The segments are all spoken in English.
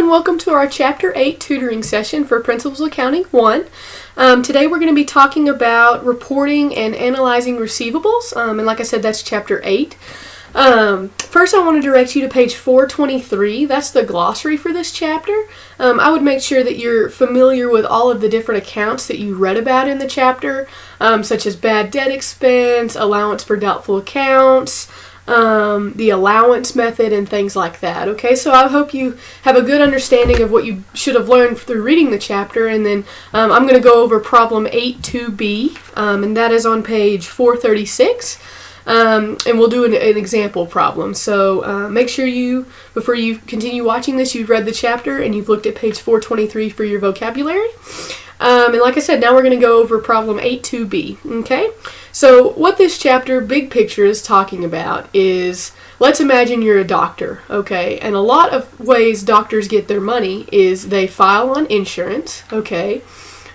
and welcome to our Chapter 8 tutoring session for Principles Accounting 1. Today we're going to be talking about reporting and analyzing receivables, and like I said, that's Chapter 8. First, I want to direct you to page 423. That's the glossary for this chapter. I would make sure that you're familiar with all of the different accounts that you read about in the chapter, such as bad debt expense, allowance for doubtful accounts, the allowance method, and things like that. Okay, so I hope you have a good understanding of what you should have learned through reading the chapter, and then I'm going to go over problem 8.2b, and that is on page 436. And we'll do an example problem. So make sure before you continue watching this, you've read the chapter and you've looked at page 423 for your vocabulary. And like I said, now we're going to go over problem 8.2b. Okay? So what this chapter, big picture, is talking about is, let's imagine you're a doctor, okay? And a lot of ways doctors get their money is they file on insurance, okay?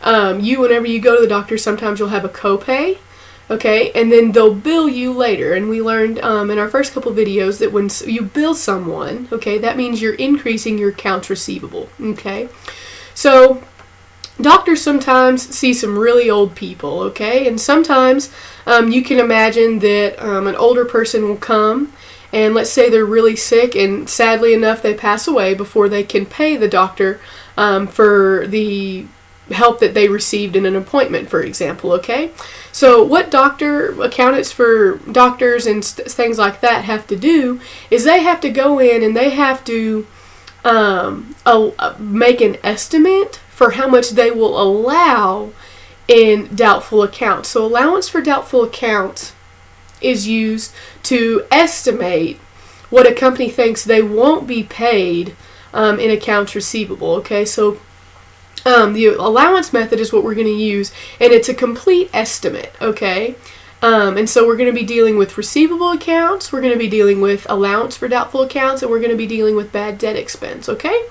Whenever you go to the doctor, sometimes you'll have a copay. Okay, and then they'll bill you later, and we learned in our first couple videos that when you bill someone, okay, that means you're increasing your accounts receivable, okay? So, doctors sometimes see some really old people, okay, and sometimes you can imagine that an older person will come, and let's say they're really sick, and sadly enough they pass away before they can pay the doctor for the help that they received in an appointment, for example, okay? So what accountants for doctors and things like that have to do is they have to go in and they have to make an estimate for how much they will allow in doubtful accounts. So allowance for doubtful accounts is used to estimate what a company thinks they won't be paid in accounts receivable, okay? So the allowance method is what we're going to use, and it's a complete estimate, okay? And so we're going to be dealing with receivable accounts, we're going to be dealing with allowance for doubtful accounts, and we're going to be dealing with bad debt expense, okay?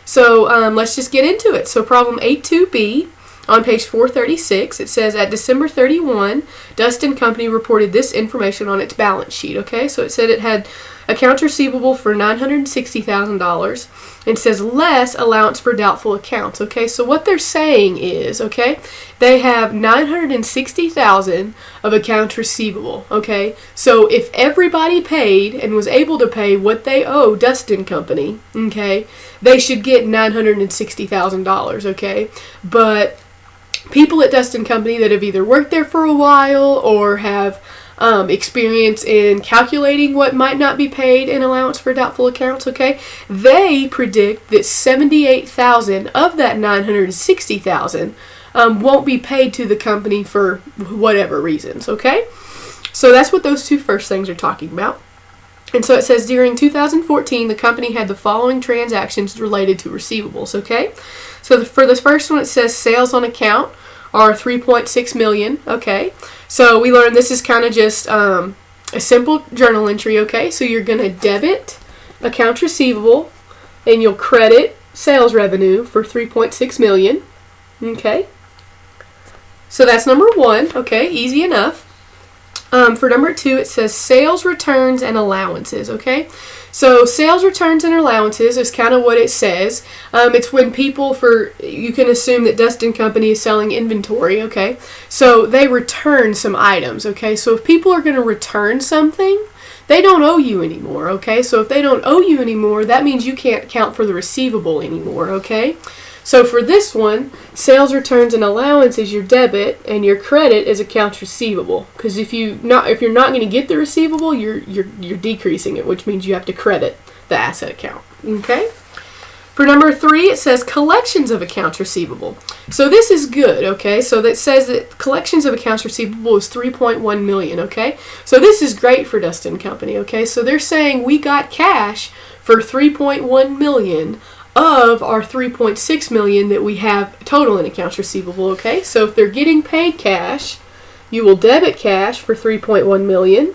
So let's just get into it. So problem 8.2b on page 436, it says, at December 31, Dust & Company reported this information on its balance sheet, okay? So it said it had accounts receivable for $960,000. It says less allowance for doubtful accounts, okay? So what they're saying is, okay, they have $960,000 of accounts receivable, okay? So if everybody paid and was able to pay what they owe Dust & Company, okay, they should get $960,000, okay? But people at Dust & Company that have either worked there for a while or have experience in calculating what might not be paid in allowance for doubtful accounts, okay, they predict that $78,000 of that $960,000 won't be paid to the company for whatever reasons, okay? So that's what those two first things are talking about. And so it says during 2014, the company had the following transactions related to receivables, okay? So for the first one, it says sales on account are $3.6 million, okay? So we learned this is kind of just a simple journal entry, okay? So you're going to debit accounts receivable and you'll credit sales revenue for $3.6 million, okay? So that's number one, okay? Easy enough. For number two, it says sales returns and allowances, okay? So sales returns and allowances is kind of what it says. It's when you can assume that Dust & Company is selling inventory, okay? So they return some items, okay? So if people are going to return something, they don't owe you anymore, okay? So if they don't owe you anymore, that means you can't count for the receivable anymore, okay? So for this one, sales returns and allowance is your debit, and your credit is accounts receivable. Because if you're not going to get the receivable, you're decreasing it, which means you have to credit the asset account. Okay. For number three, it says collections of accounts receivable. So this is good. Okay. So that says that collections of accounts receivable is $3.1 million. Okay. So this is great for Dust & Company. Okay. So they're saying we got cash for $3.1 million. Of our $3.6 million that we have total in accounts receivable, okay? So if they're getting paid cash, you will debit cash for $3.1 million,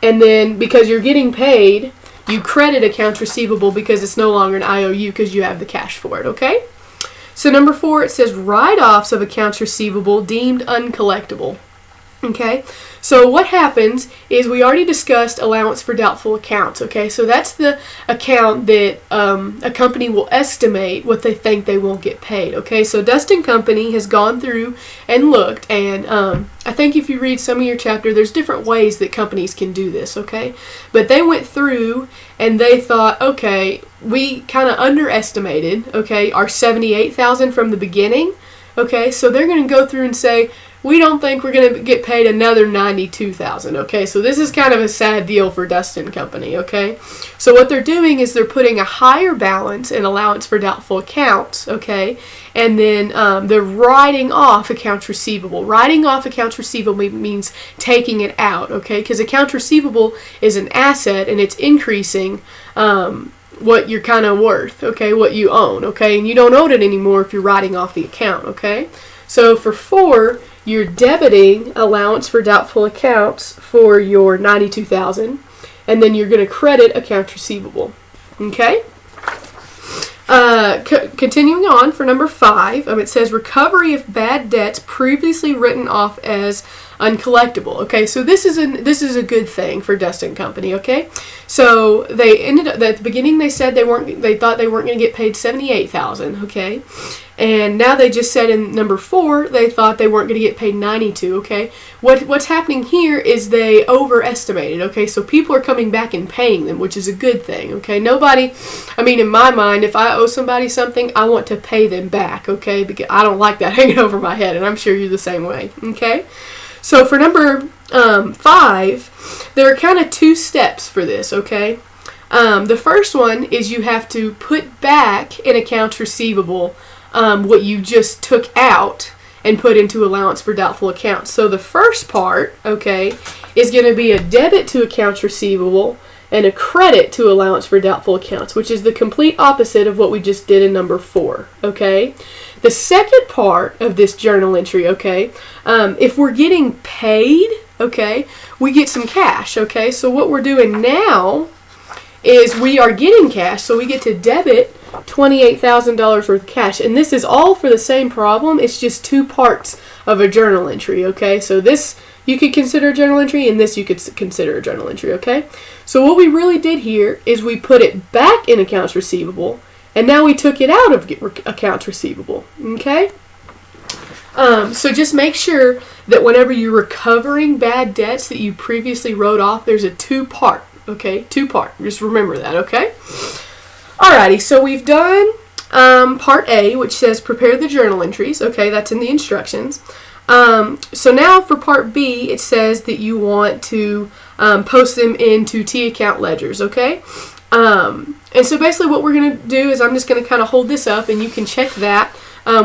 and then because you're getting paid, you credit accounts receivable because it's no longer an IOU because you have the cash for it, okay? So number four, it says write-offs of accounts receivable deemed uncollectible. Okay, so what happens is we already discussed allowance for doubtful accounts. Okay, so that's the account that a company will estimate what they think they won't get paid. Okay, so Dustin Company has gone through and looked, and I think if you read some of your chapter, there's different ways that companies can do this. Okay, but they went through and they thought, okay, we kind of underestimated, okay, our $78,000 from the beginning. Okay, so they're going to go through and say, we don't think we're going to get paid another $92,000. Okay, so this is kind of a sad deal for Dustin Company. Okay, so what they're doing is they're putting a higher balance in allowance for doubtful accounts. Okay, and then they're writing off accounts receivable. Writing off accounts receivable means taking it out. Okay, because accounts receivable is an asset and it's increasing what you're kind of worth. Okay, what you own. Okay, and you don't own it anymore if you're writing off the account. Okay, so for 4. You're debiting allowance for doubtful accounts for your $92,000, and then you're going to credit accounts receivable. Okay? Continuing on for number 5, it says recovery of bad debts previously written off as uncollectible. Okay, so this is a good thing for Dustin Company. Okay, so they ended up at the beginning they said they thought they weren't going to get paid $78,000. Okay, and now they just said in number 4 they thought they weren't going to get paid $92,000. Okay, what's happening here is they overestimated. Okay, so people are coming back and paying them, which is a good thing. Okay, in my mind, if I owe somebody something, I want to pay them back. Okay, because I don't like that hanging over my head, and I'm sure you're the same way. Okay. So for number 5, there are kind of 2 steps for this, okay? The first one is you have to put back in accounts receivable what you just took out and put into allowance for doubtful accounts. So the first part, okay, is going to be a debit to accounts receivable and a credit to allowance for doubtful accounts, which is the complete opposite of what we just did in number 4, okay? The second part of this journal entry, okay, if we're getting paid, okay, we get some cash, okay? So what we're doing now is we are getting cash, so we get to debit $28,000 worth of cash. And this is all for the same problem. It's just 2 parts of a journal entry, okay? So this you could consider a journal entry, and this you could consider a journal entry, okay? So what we really did here is we put it back in accounts receivable, and now we took it out of accounts receivable, okay? So just make sure that whenever you're recovering bad debts that you previously wrote off, there's a 2-part, okay? 2-part. Just remember that, okay? Alrighty, so we've done part A, which says prepare the journal entries, okay? That's in the instructions. So now for part B, it says that you want to post them into T account ledgers, okay? And so basically what we're going to do is I'm just going to kind of hold this up and you can check that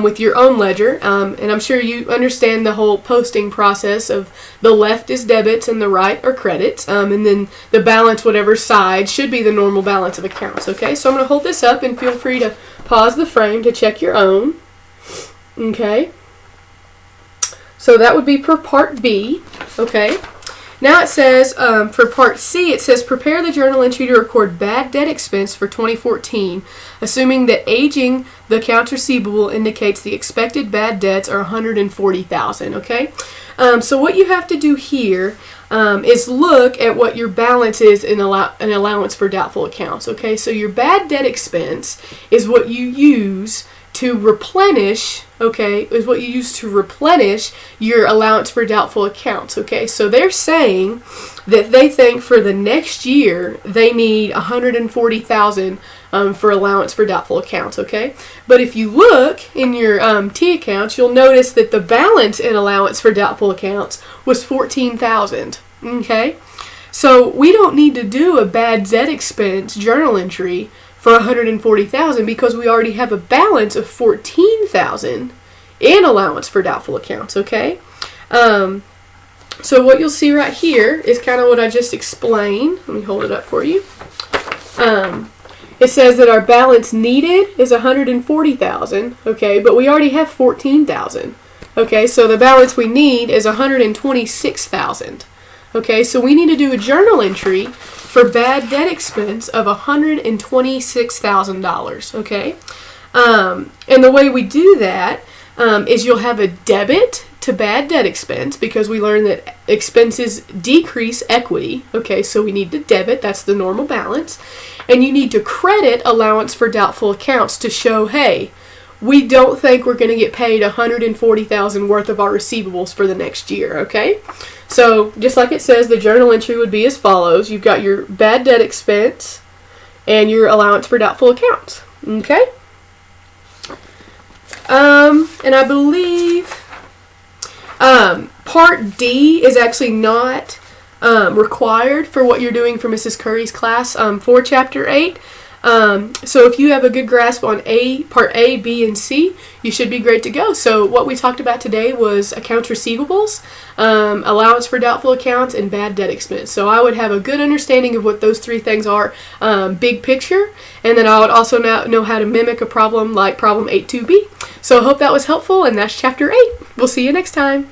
with your own ledger. And I'm sure you understand the whole posting process of the left is debits and the right are credits. And then the balance, whatever side, should be the normal balance of accounts, okay? So I'm going to hold this up and feel free to pause the frame to check your own, okay? So that would be for part B, okay? Now it says, for part C, it says prepare the journal entry to record bad debt expense for 2014, assuming that aging the accounts receivable indicates the expected bad debts are $140,000, okay? So what you have to do here is look at what your balance is in an allowance for doubtful accounts, okay? So your bad debt expense is what you use to replenish, okay, is what you use to replenish your allowance for doubtful accounts, okay? So they're saying that they think for the next year they need $140,000 for allowance for doubtful accounts, okay? But if you look in your T accounts, you'll notice that the balance in allowance for doubtful accounts was $14,000, okay? So we don't need to do a bad debt expense journal entry for $140,000 because we already have a balance of $14,000 in allowance for doubtful accounts, okay? So what you'll see right here is kind of what I just explained. Let me hold it up for you. It says that our balance needed is $140,000, okay, but we already have $14,000, okay? So the balance we need is $126,000. Okay, so we need to do a journal entry for bad debt expense of $126,000, okay? And the way we do that is you'll have a debit to bad debt expense because we learned that expenses decrease equity. Okay, so we need to debit, that's the normal balance. And you need to credit allowance for doubtful accounts to show, hey, we don't think we're going to get paid $140,000 worth of our receivables for the next year, okay? So, just like it says, the journal entry would be as follows. You've got your bad debt expense and your allowance for doubtful accounts, okay? And I believe Part D is actually not required for what you're doing for Mrs. Curry's class for Chapter 8. So if you have a good grasp on Part A, B, and C, you should be great to go. So what we talked about today was accounts receivables, allowance for doubtful accounts, and bad debt expense. So I would have a good understanding of what those three things are, big picture, and then I would also know how to mimic a problem like problem 8.2b. So I hope that was helpful, and that's Chapter 8. We'll see you next time.